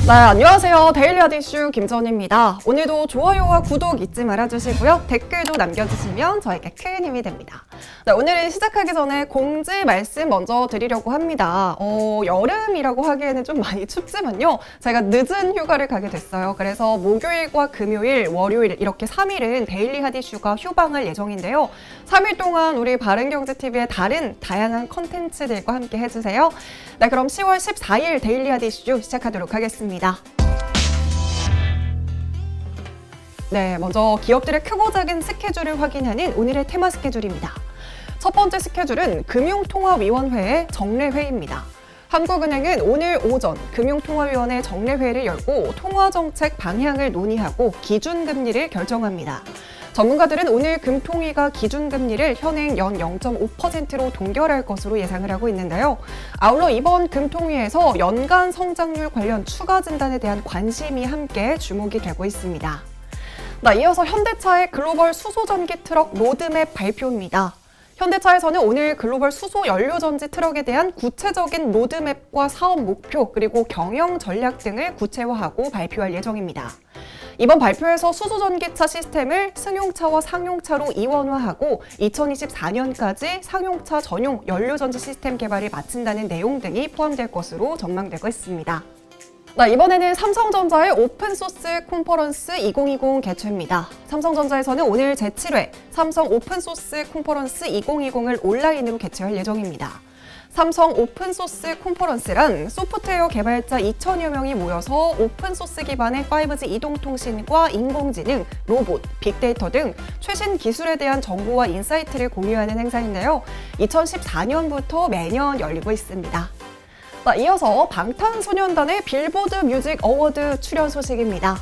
네, 안녕하세요. 데일리 핫 이슈 김전희입니다. 오늘도 좋아요와 구독 잊지 말아주시고요. 댓글도 남겨주시면 저에게 큰 힘이 됩니다. 네, 오늘은 시작하기 전에 공지 말씀 먼저 드리려고 합니다. 여름이라고 하기에는 좀 많이 춥지만요. 제가 늦은 휴가를 가게 됐어요. 그래서 목요일과 금요일, 월요일 이렇게 3일은 데일리 핫 이슈가 휴방할 예정인데요. 3일 동안 우리 바른경제TV의 다른 다양한 컨텐츠들과 함께 해주세요. 네, 그럼 10월 14일 데일리 핫 이슈 시작하도록 하겠습니다. 네, 먼저 기업들의 크고 작은 스케줄을 확인하는 오늘의 테마 스케줄입니다. 첫 번째 스케줄은 금융통화위원회의 정례회의입니다. 한국은행은 오늘 오전 금융통화위원회 정례회의를 열고 통화정책 방향을 논의하고 기준금리를 결정합니다. 전문가들은 오늘 금통위가 기준금리를 현행 연 0.5%로 동결할 것으로 예상을 하고 있는데요. 아울러 이번 금통위에서 연간 성장률 관련 추가 진단에 대한 관심이 함께 주목이 되고 있습니다. 이어서 현대차의 글로벌 수소전기 트럭 로드맵 발표입니다. 현대차에서는 오늘 글로벌 수소 연료전지 트럭에 대한 구체적인 로드맵과 사업 목표 그리고 경영 전략 등을 구체화하고 발표할 예정입니다. 이번 발표에서 수소전기차 시스템을 승용차와 상용차로 이원화하고 2024년까지 상용차 전용 연료전지 시스템 개발을 마친다는 내용 등이 포함될 것으로 전망되고 있습니다. 이번에는 삼성전자의 오픈소스 컨퍼런스 2020 개최입니다. 삼성전자에서는 오늘 제7회 삼성 오픈소스 컨퍼런스 2020을 온라인으로 개최할 예정입니다. 삼성 오픈소스 컨퍼런스란 소프트웨어 개발자 2,000여 명이 모여서 오픈소스 기반의 5G 이동통신과 인공지능, 로봇, 빅데이터 등 최신 기술에 대한 정보와 인사이트를 공유하는 행사인데요. 2014년부터 매년 열리고 있습니다. 이어서 방탄소년단의 빌보드 뮤직 어워드 출연 소식입니다.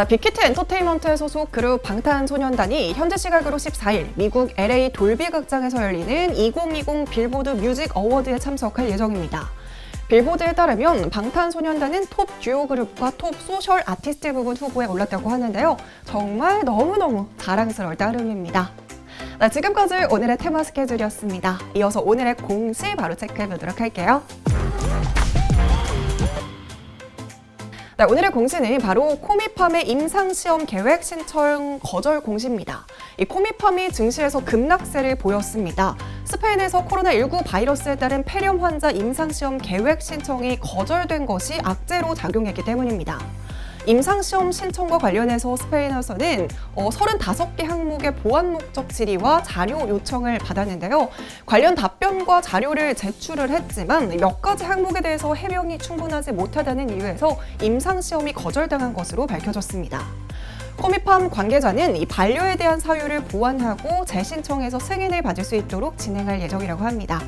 빅히트 엔터테인먼트의 소속 그룹 방탄소년단이 현지 시각으로 14일 미국 LA 돌비 극장에서 열리는 2020 빌보드 뮤직 어워드에 참석할 예정입니다. 빌보드에 따르면 방탄소년단은 톱 듀오 그룹과 톱 소셜 아티스트 부분 후보에 올랐다고 하는데요. 정말 너무너무 자랑스러울 따름입니다. 지금까지 오늘의 테마 스케줄이었습니다. 이어서 오늘의 공시 바로 체크해보도록 할게요. 오늘의 공시는 바로 코미팜의 임상시험 계획 신청 거절 공시입니다. 이 코미팜이 증시에서 급락세를 보였습니다. 스페인에서 코로나19 바이러스에 따른 폐렴 환자 임상시험 계획 신청이 거절된 것이 악재로 작용했기 때문입니다. 임상시험 신청과 관련해서 스페인에서는 35개 항목의 보안 목적 질의와 자료 요청을 받았는데요. 관련 답변과 자료를 제출을 했지만 몇 가지 항목에 대해서 해명이 충분하지 못하다는 이유에서 임상시험이 거절당한 것으로 밝혀졌습니다. 코미팜 관계자는 이 반려에 대한 사유를 보완하고 재신청해서 승인을 받을 수 있도록 진행할 예정이라고 합니다.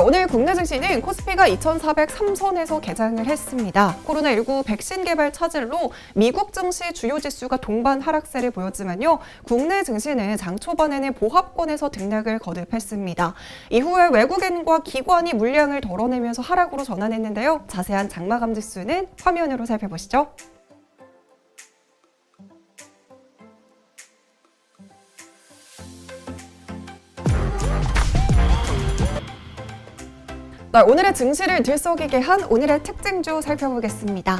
오늘 국내 증시는 코스피가 2,403선에서 개장을 했습니다. 코로나19 백신 개발 차질로 미국 증시 주요 지수가 동반 하락세를 보였지만요. 국내 증시는 장 초반에는 보합권에서 등락을 거듭했습니다. 이후에 외국인과 기관이 물량을 덜어내면서 하락으로 전환했는데요. 자세한 장마감 지수는 화면으로 살펴보시죠. 오늘의 증시를 들썩이게 한 오늘의 특징주 살펴보겠습니다.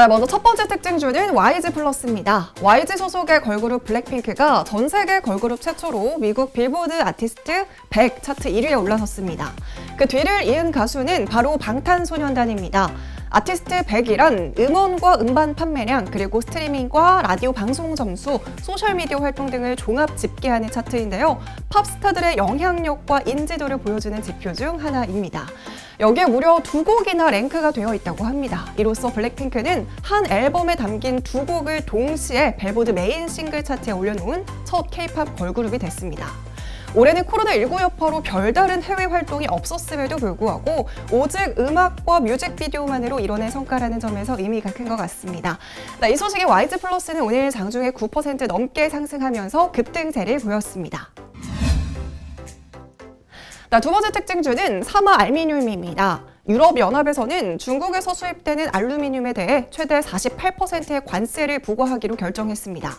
먼저 첫 번째 특징주는 YG 플러스입니다. YG 소속의 걸그룹 블랙핑크가 전 세계 걸그룹 최초로 미국 빌보드 아티스트 100 차트 1위에 올라섰습니다. 그 뒤를 이은 가수는 바로 방탄소년단입니다. 아티스트 100이란 음원과 음반 판매량, 그리고 스트리밍과 라디오 방송 점수, 소셜미디어 활동 등을 종합 집계하는 차트인데요. 팝스타들의 영향력과 인지도를 보여주는 지표 중 하나입니다. 여기에 무려 2곡이나 랭크가 되어 있다고 합니다. 이로써 블랙핑크는 한 앨범에 담긴 2곡을 동시에 빌보드 메인 싱글 차트에 올려놓은 첫 K-팝 걸그룹이 됐습니다. 올해는 코로나19 여파로 별다른 해외 활동이 없었음에도 불구하고 오직 음악과 뮤직비디오만으로 이뤄낸 성과라는 점에서 의미가 큰 것 같습니다. 이 소식에 YG 플러스는 오늘 장중에 9% 넘게 상승하면서 급등세를 보였습니다. 두 번째 특징주는 사마 알미늄입니다. 유럽연합에서는 중국에서 수입되는 알루미늄에 대해 최대 48%의 관세를 부과하기로 결정했습니다.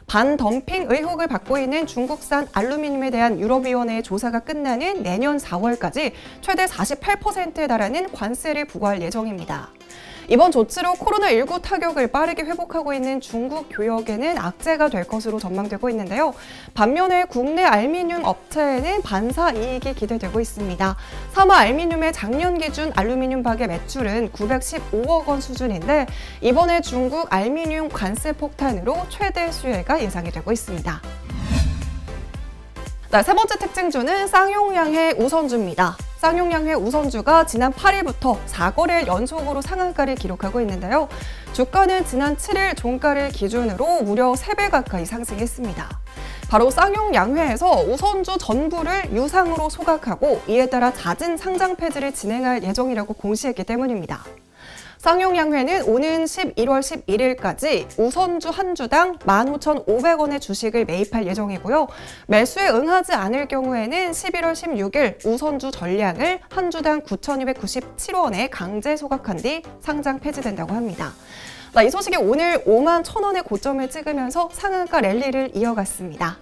반덤핑 의혹을 받고 있는 중국산 알루미늄에 대한 유럽위원회의 조사가 끝나는 내년 4월까지 최대 48%에 달하는 관세를 부과할 예정입니다. 이번 조치로 코로나19 타격을 빠르게 회복하고 있는 중국 교역에는 악재가 될 것으로 전망되고 있는데요. 반면에 국내 알루미늄 업체에는 반사 이익이 기대되고 있습니다. 사마 알루미늄의 작년 기준 알루미늄 박의 매출은 915억 원 수준인데 이번에 중국 알루미늄 관세 폭탄으로 최대 수혜가 예상이 되고 있습니다. 세 번째 특징주는 쌍용양해 우선주입니다. 쌍용양해 우선주가 지난 8일부터 4거래일 연속으로 상한가를 기록하고 있는데요. 주가는 지난 7일 종가를 기준으로 무려 3배 가까이 상승했습니다. 바로 쌍용양회에서 우선주 전부를 유상으로 소각하고 이에 따라 잦은 상장 폐지를 진행할 예정이라고 공시했기 때문입니다. 쌍용양회는 오는 11월 11일까지 우선주 한 주당 15,500원의 주식을 매입할 예정이고요. 매수에 응하지 않을 경우에는 11월 16일 우선주 전량을 한 주당 9,297원에 강제 소각한 뒤 상장 폐지된다고 합니다. 이 소식이 오늘 5만 1,000원의 고점을 찍으면서 상한가 랠리를 이어갔습니다.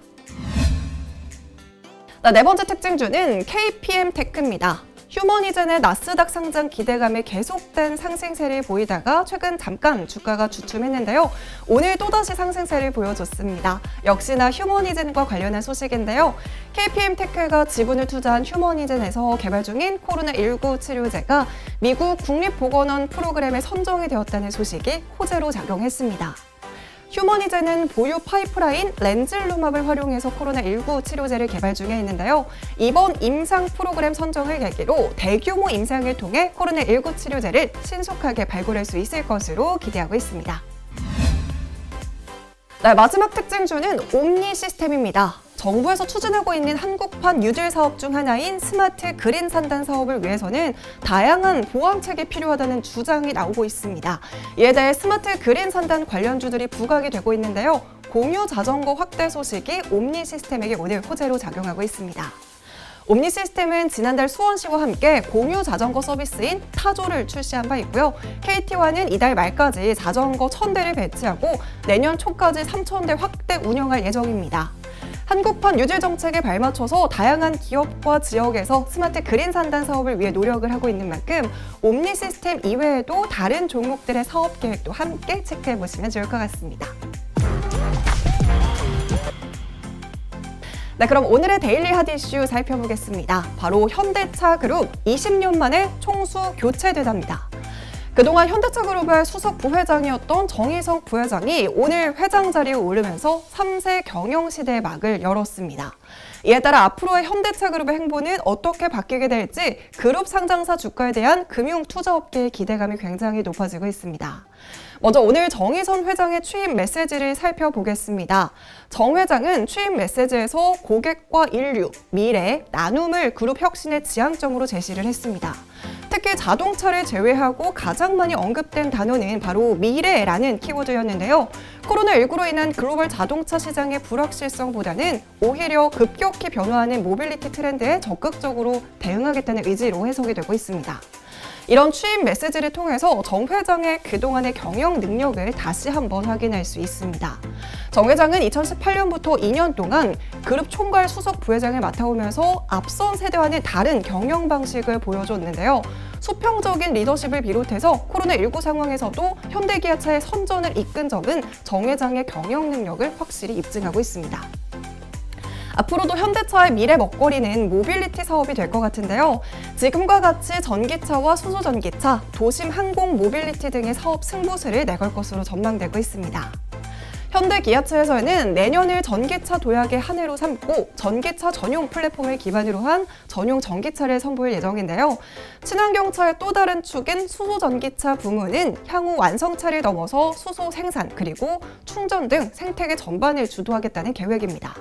네 번째 특징주는 KPM테크입니다. 휴머니젠의 나스닥 상장 기대감에 계속된 상승세를 보이다가 최근 잠깐 주가가 주춤했는데요. 오늘 또다시 상승세를 보여줬습니다. 역시나 휴머니젠과 관련한 소식인데요. KPM테크가 지분을 투자한 휴머니젠에서 개발 중인 코로나19 치료제가 미국 국립보건원 프로그램에 선정이 되었다는 소식이 호재로 작용했습니다. 휴머니젠은 보유 파이프라인 렌즐루맙을 활용해서 코로나19 치료제를 개발 중에 있는데요. 이번 임상 프로그램 선정을 계기로 대규모 임상을 통해 코로나19 치료제를 신속하게 발굴할 수 있을 것으로 기대하고 있습니다. 마지막 특징주는 옴니 시스템입니다. 정부에서 추진하고 있는 한국판 뉴딜 사업 중 하나인 스마트 그린 산단 사업을 위해서는 다양한 보완책이 필요하다는 주장이 나오고 있습니다. 이에 대해 스마트 그린 산단 관련주들이 부각이 되고 있는데요. 공유 자전거 확대 소식이 옴니 시스템에게 오늘 호재로 작용하고 있습니다. 옴니 시스템은 지난달 수원시와 함께 공유 자전거 서비스인 타조를 출시한 바 있고요. KT와는 이달 말까지 자전거 1,000대를 배치하고 내년 초까지 3,000대 확대 운영할 예정입니다. 한국판 뉴딜 정책에 발맞춰서 다양한 기업과 지역에서 스마트 그린 산단 사업을 위해 노력을 하고 있는 만큼 옴니 시스템 이외에도 다른 종목들의 사업 계획도 함께 체크해 보시면 좋을 것 같습니다. 그럼 오늘의 데일리 핫 이슈 살펴보겠습니다. 바로 현대차 그룹 20년 만에 총수 교체되답니다. 그동안 현대차그룹의 수석 부회장이었던 정희성 부회장이 오늘 회장 자리에 오르면서 3세 경영시대의 막을 열었습니다. 이에 따라 앞으로의 현대차그룹의 행보는 어떻게 바뀌게 될지 그룹 상장사 주가에 대한 금융투자업계의 기대감이 굉장히 높아지고 있습니다. 먼저 오늘 정희선 회장의 취임 메시지를 살펴보겠습니다. 정 회장은 취임 메시지에서 고객과 인류, 미래, 나눔을 그룹 혁신의 지향점으로 제시를 했습니다. 특히 자동차를 제외하고 가장 많이 언급된 단어는 바로 미래라는 키워드였는데요. 코로나19로 인한 글로벌 자동차 시장의 불확실성보다는 오히려 급격히 변화하는 모빌리티 트렌드에 적극적으로 대응하겠다는 의지로 해석이 되고 있습니다. 이런 취임 메시지를 통해서 정 회장의 그동안의 경영 능력을 다시 한번 확인할 수 있습니다. 정 회장은 2018년부터 2년 동안 그룹 총괄 수석 부회장을 맡아오면서 앞선 세대와는 다른 경영 방식을 보여줬는데요. 수평적인 리더십을 비롯해서 코로나19 상황에서도 현대기아차의 선전을 이끈 점은 정 회장의 경영 능력을 확실히 입증하고 있습니다. 앞으로도 현대차의 미래 먹거리는 모빌리티 사업이 될 것 같은데요. 지금과 같이 전기차와 수소전기차, 도심 항공 모빌리티 등의 사업 승부수를 내걸 것으로 전망되고 있습니다. 현대기아차에서는 내년을 전기차 도약의 한 해로 삼고 전기차 전용 플랫폼을 기반으로 한 전용 전기차를 선보일 예정인데요. 친환경차의 또 다른 축인 수소전기차 부문은 향후 완성차를 넘어서 수소 생산 그리고 충전 등 생태계 전반을 주도하겠다는 계획입니다.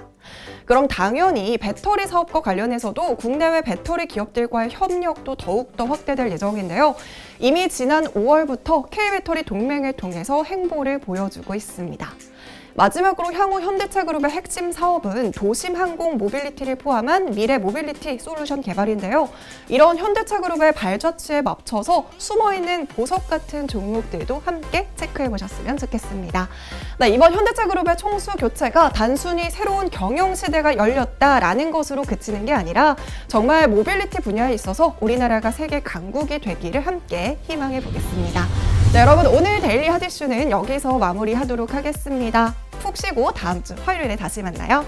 그럼 당연히 배터리 사업과 관련해서도 국내외 배터리 기업들과의 협력도 더욱더 확대될 예정인데요. 이미 지난 5월부터 K배터리 동맹을 통해서 행보를 보여주고 있습니다. 마지막으로 향후 현대차그룹의 핵심 사업은 도심 항공 모빌리티를 포함한 미래 모빌리티 솔루션 개발인데요. 이런 현대차그룹의 발자취에 맞춰서 숨어있는 보석 같은 종목들도 함께 체크해 보셨으면 좋겠습니다. 네, 이번 현대차그룹의 총수 교체가 단순히 새로운 경영 시대가 열렸다라는 것으로 그치는 게 아니라 정말 모빌리티 분야에 있어서 우리나라가 세계 강국이 되기를 함께 희망해 보겠습니다. 네, 여러분 오늘 데일리 핫이슈는 여기서 마무리하도록 하겠습니다. 푹 쉬고 다음 주 화요일에 다시 만나요.